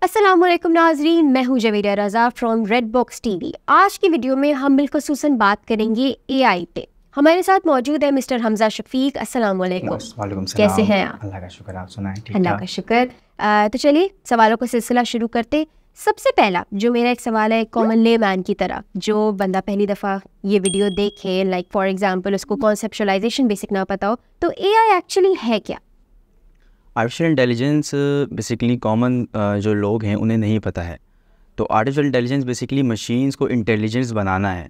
अस्सलामुअलैकुम नाजरीन, मैं हूँ जवेरिया रज़ा फ्रॉम रेड बॉक्स टीवी। आज की वीडियो में हम बिलखुसूसन बात करेंगे एआई पे। हमारे साथ मौजूद है मिस्टर हमजा शफीक। अस्सलामुअलैकुम। वालेकुम सलाम। कैसे हैं आप? अल्लाह का शुक्र, आप सुनाएं? ठीक अल्लाह का शुक्र। तो चलिए सवालों का सिलसिला शुरू करते। सबसे पहला जो मेरा एक सवाल है, कॉमन ले मैन की तरह, जो बंदा पहली दफ़ा ये वीडियो देखे, लाइक फॉर एग्जांपल उसको कॉन्सेप्चुअलाइजेशन बेसिक ना पता हो, तो एआई एक्चुअली है क्या? आर्टिफिशियल इंटेलिजेंस बेसिकली कॉमन जो लोग हैं उन्हें नहीं पता है। तो आर्टिफिशियल इंटेलिजेंस बेसिकली मशीन्स को इंटेलिजेंस बनाना है।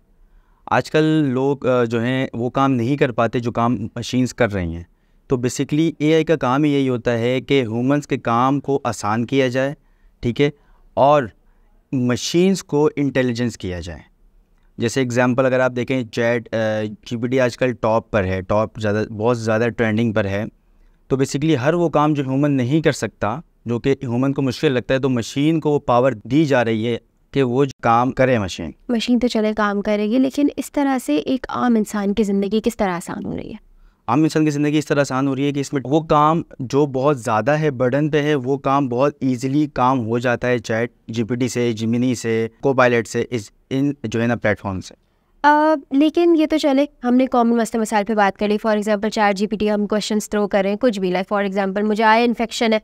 आजकल लोग जो हैं वो काम नहीं कर पाते जो काम मशीन्स कर रही हैं। तो बेसिकली एआई का काम ही यही होता है कि ह्यूमंस के काम को आसान किया जाए, ठीक है, और मशीन्स को इंटेलिजेंस किया जाए। जैसे एग्जांपल अगर आप देखें, चैट जीपीटी आजकल टॉप पर है, बहुत ज़्यादा ट्रेंडिंग पर है। तो बेसिकली हर वो काम जो ह्यूमन नहीं कर सकता, जो कि ह्यूमन को मुश्किल लगता है, तो मशीन को वो पावर दी जा रही है कि वो काम करे। मशीन तो चले काम करेगी, लेकिन इस तरह से एक आम इंसान की ज़िंदगी किस तरह आसान हो रही है? आम इंसान की ज़िंदगी इस तरह आसान हो रही है कि इसमें वो काम जो बहुत ज़्यादा है, बर्डन पे है, वो काम बहुत ईजिली काम हो जाता है चैट जीपीटी से, जिमिनी से, कोपायलट से, इन जो है ना प्लेटफॉर्म से। लेकिन ये तो चले, हमने कॉमन मसले मसाइल पे बात कर ली। फॉर एग्जांपल चैट जीपीटी हम क्वेश्चंस थ्रो कर रहे हैं, कुछ भी, लाइक फॉर एग्जांपल मुझे आई इन्फेक्शन है,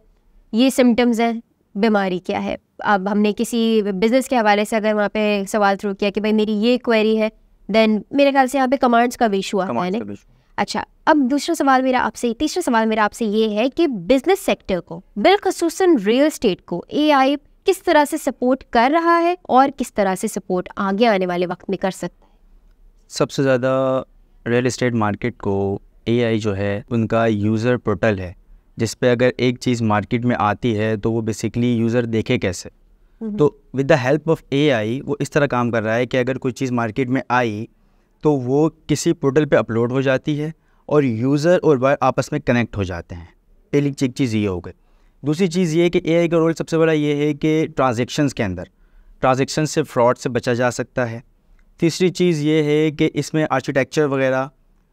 ये सिम्टम्स हैं, बीमारी क्या है। अब हमने किसी बिजनेस के हवाले से अगर वहाँ पे सवाल थ्रो किया कि भाई मेरी ये क्वेरी है, देन मेरे ख्याल से यहाँ पे कमांड्स का भी इशू आता है। अच्छा, अब तीसरा सवाल मेरा आपसे ये है कि बिजनेस सेक्टर को, बिलखुसूसन रियल एस्टेट को एआई किस तरह से सपोर्ट कर रहा है और किस तरह से सपोर्ट आगे आने वाले वक्त में कर सकता है? सबसे ज़्यादा रियल एस्टेट मार्केट को एआई जो है उनका यूज़र पोर्टल है, जिस पे अगर एक चीज़ मार्केट में आती है तो वो बेसिकली यूज़र देखे कैसे। तो with the help of AI वो इस तरह काम कर रहा है कि अगर कोई चीज़ मार्केट में आई तो वो किसी पोर्टल पे अपलोड हो जाती है और यूज़र और बायर आपस में कनेक्ट हो जाते हैं। पहली चीज़ ये हो गई। दूसरी चीज़ ये है कि एआई का रोल सबसे बड़ा ये है कि ट्रांजेक्शन से फ्रॉड से बचा जा सकता है। तीसरी चीज़ ये है कि इसमें आर्किटेक्चर वगैरह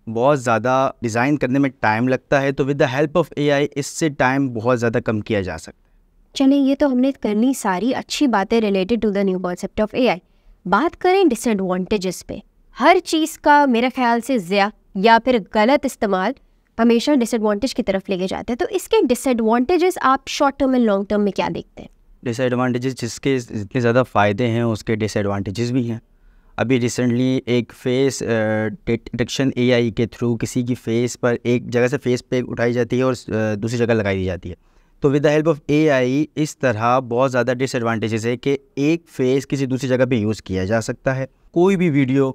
बहुत ज़्यादा डिज़ाइन करने में टाइम लगता है, तो with the help of AI इससे टाइम बहुत ज़्यादा कम किया जा सकता है। चलिए, ये तो हमने कर ली सारी अच्छी बातें related to the new concept of AI. बात करें डिसएडवांटेजेस पे। हर चीज़ का मेरे ख्याल से ज़्यादा या फिर गलत इस्तेमाल हमेशा डिसएडवांटेज की तरफ लेके जाते हैं, तो इसके डिसएडवांटेजेस आप short term and long term में क्या देखते हैं? डिसएडवांटेजेस जिसके जितने ज़्यादा फ़ायदे हैं उसके डिसएडवांटेजेस भी हैं। अभी रिसेंटली एक फेस डिटेक्शन एआई के थ्रू किसी की फेस पर एक जगह से फेस पे उठाई जाती है और दूसरी जगह लगाई दी जाती है। तो with the help of AI इस तरह बहुत ज़्यादा डिसएडवांटेजेस है कि एक फेस किसी दूसरी जगह पे यूज़ किया जा सकता है। कोई भी वीडियो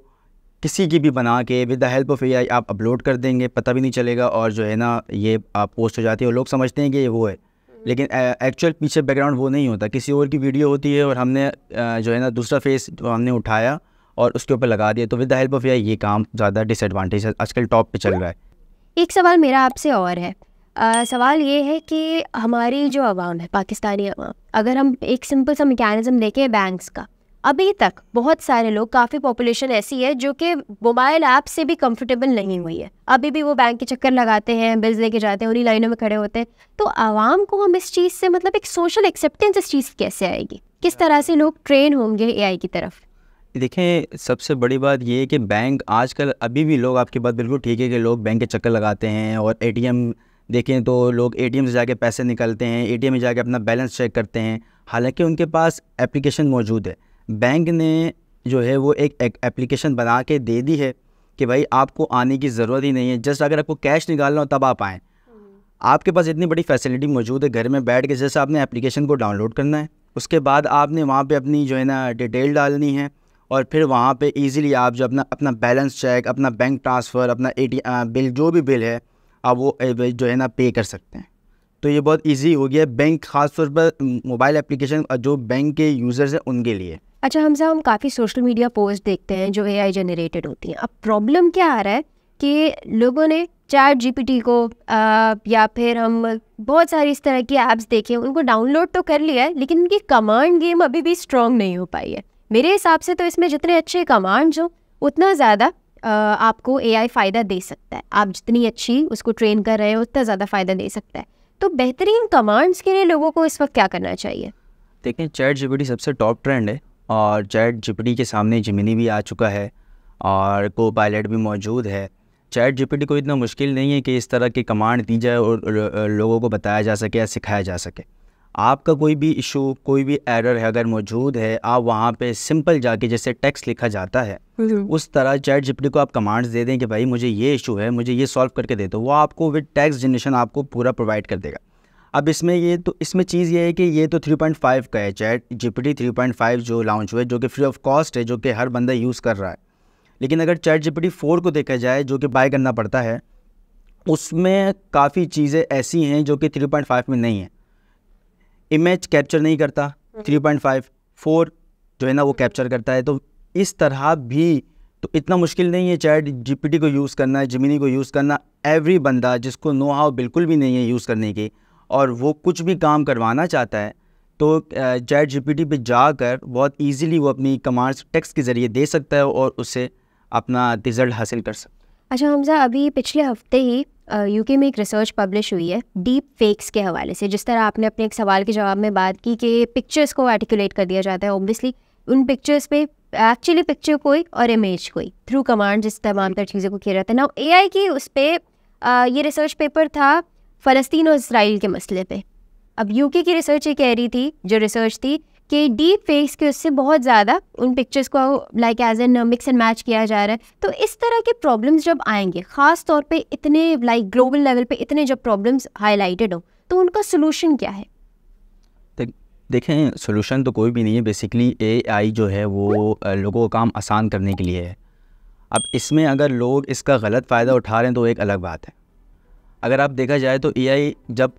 किसी की भी बना के with the help of AI आप अपलोड कर देंगे, पता भी नहीं चलेगा, और जो है ना ये आप पोस्ट हो जाती है और लोग समझते हैं कि ये वो है, लेकिन एक्चुअल पीछे बैकग्राउंड वो नहीं होता, किसी और की वीडियो होती है और हमने जो है ना दूसरा फेस हमने उठाया और उसके ऊपर लगा दिया। तो with the help of AI ये काम ज़्यादा डिसएडवांटेज आजकल टॉप पे चल रहा है। एक सवाल मेरा आपसे और है। सवाल ये है कि हमारी जो आवाम है, पाकिस्तानी आवाम, अगर हम एक सिंपल सा मैकेनिज्म देखें बैंक्स का, अभी तक बहुत सारे लोग, काफ़ी पॉपुलेशन ऐसी है जो कि मोबाइल ऐप से भी कंफर्टेबल नहीं हुई है। अभी भी वो बैंक के चक्कर लगाते हैं, बिल्स लेके जाते हैं, उन्हीं लाइनों में खड़े होते हैं। तो आवाम को हम इस चीज़ से, मतलब एक सोशल एक्सेप्टेंस इस चीज़ कैसे आएगी? किस तरह से लोग ट्रेन होंगे एआई की तरफ? देखें, सबसे बड़ी बात ये है कि बैंक आजकल, अभी भी लोग, आपकी बात बिल्कुल ठीक है कि लोग बैंक के चक्कर लगाते हैं, और एटीएम देखें तो लोग एटीएम से जाके पैसे निकलते हैं, एटीएम में जाके अपना बैलेंस चेक करते हैं, हालांकि उनके पास एप्लीकेशन मौजूद है। बैंक ने जो है वो एक एप्लीकेशन बना के दे दी है कि भाई आपको आने की ज़रूरत ही नहीं है, जस्ट अगर आपको कैश निकालना हो तब आप आएँ। आपके पास इतनी बड़ी फैसिलिटी मौजूद है, घर में बैठ के जैसे आपने एप्लीकेशन को डाउनलोड करना है, उसके बाद आपने वहाँ पे अपनी जो है ना डिटेल डालनी है, और फिर वहाँ पे इजीली आप जो अपना बैलेंस चेक, अपना बैंक ट्रांसफ़र, अपना एटीएम बिल, जो भी बिल है आप वो जो है ना पे कर सकते हैं। तो ये बहुत इजी हो गया है बैंक, ख़ास तौर पर मोबाइल एप्लीकेशन जो बैंक के यूज़र्स हैं उनके लिए। अच्छा हमजा, हम काफ़ी सोशल मीडिया पोस्ट देखते हैं जो एआई जनरेटेड होती हैं। अब प्रॉब्लम क्या आ रहा है कि लोगों ने चैट जीपीटी को या फिर हम बहुत सारी इस तरह की ऐप्स देखे, उनको डाउनलोड तो कर लिया है, लेकिन उनकी कमांड गेम अभी भी स्ट्रॉन्ग नहीं हो पाई है। मेरे हिसाब से तो इसमें जितने अच्छे कमांड्स हो उतना ज़्यादा आपको एआई फ़ायदा दे सकता है। आप जितनी अच्छी उसको ट्रेन कर रहे हो उतना ज़्यादा फ़ायदा दे सकता है। तो बेहतरीन कमांड्स के लिए लोगों को इस वक्त क्या करना चाहिए? देखें चैट जीपीटी सबसे टॉप ट्रेंड है, और चैट जीपीटी के सामने जेमिनी भी आ चुका है और को पायलट भी मौजूद है। चैट जीपीटी को इतना मुश्किल नहीं है कि इस तरह की कमांड दी जाए और लोगों को बताया जा सके या सिखाया जा सके। आपका कोई भी इशू, कोई भी एरर है अगर मौजूद है, आप वहाँ पे सिंपल जाके जैसे टेक्स्ट लिखा जाता है उस तरह चैट जीपीटी को आप कमांड्स दे दें कि भाई मुझे ये इशू है, मुझे ये सॉल्व करके दे दो, वो आपको विद टेक्स्ट जनरेशन आपको पूरा प्रोवाइड कर देगा। अब इसमें चीज़ ये है कि ये तो 3.5 का है, चैट जीपीटी 3.5 जो लॉन्च हुआ है, जो कि फ्री ऑफ कॉस्ट है, जो कि हर बंदा यूज़ कर रहा है। लेकिन अगर चैट जीपीटी 4 को देखा जाए जो कि बाय करना पड़ता है, उसमें काफ़ी चीज़ें ऐसी हैं जो कि 3.5 में नहीं है। इमेज कैप्चर नहीं करता 3.5, 4 जो है ना वो कैप्चर करता है। तो इस तरह भी तो इतना मुश्किल नहीं है चैट जीपीटी को यूज़ करना, जेमिनी को यूज़ करना। एवरी बंदा जिसको नो हाउ बिल्कुल भी नहीं है यूज़ करने की और वो कुछ भी काम करवाना चाहता है तो चैट जीपीटी पे जाकर बहुत इजीली वो अपनी कमांड्स टेक्स्ट के ज़रिए दे सकता है और उससे अपना रिज़ल्ट हासिल कर सकता है। अच्छा हमजा, अभी पिछले हफ्ते ही यूके में एक रिसर्च पब्लिश हुई है डीप फेक्स के हवाले से। जिस तरह आपने अपने एक सवाल के जवाब में बात की कि पिक्चर्स को आर्टिकुलेट कर दिया जाता है, ऑब्वियसली उन पिक्चर्स पे एक्चुअली पिक्चर कोई और इमेज कोई थ्रू कमांड जिस तमाम तर चीज़ों को किया जाता है ना। एआई की उस पर ये रिसर्च पेपर था फ़लस्तीन और इसराइल के मसले पे। अब यूके की रिसर्च ये कह रही थी, जो रिसर्च थी, कि डीप फेक्स के उससे बहुत ज़्यादा उन पिक्चर्स को like as an mix and match किया जा रहा है। तो इस तरह के प्रॉब्लम्स जब आएंगे, ख़ास तौर पे इतने लाइक ग्लोबल लेवल पे इतने जब प्रॉब्लम्स हाईलाइटेड हो, तो उनका सोल्यूशन क्या है? देखें सोल्यूशन तो कोई भी नहीं है। बेसिकली एआई जो है वो लोगों का काम आसान करने के लिए है। अब इसमें अगर लोग इसका गलत फ़ायदा उठा रहे हैं तो एक अलग बात है। अगर आप देखा जाए तो एआई जब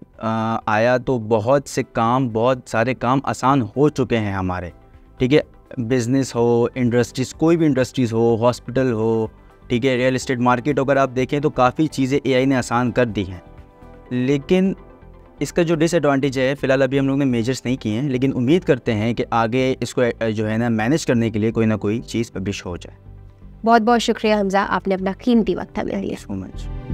आया तो बहुत सारे काम आसान हो चुके हैं हमारे, ठीक है। बिज़नेस हो, इंडस्ट्रीज़, कोई भी इंडस्ट्रीज़ हो, हॉस्पिटल हो, ठीक है, रियल एस्टेट मार्केट अगर आप देखें तो काफ़ी चीज़ें एआई ने आसान कर दी हैं। लेकिन इसका जो डिसएडवांटेज है, फ़िलहाल अभी हम लोग ने मेजर्स नहीं किए हैं, लेकिन उम्मीद करते हैं कि आगे इसको जो है ना मैनेज करने के लिए कोई ना कोई चीज़ पब्लिश हो जाए। बहुत बहुत शुक्रिया हमजा, आपने अपना कीमती वक्त हमें दिया। So much.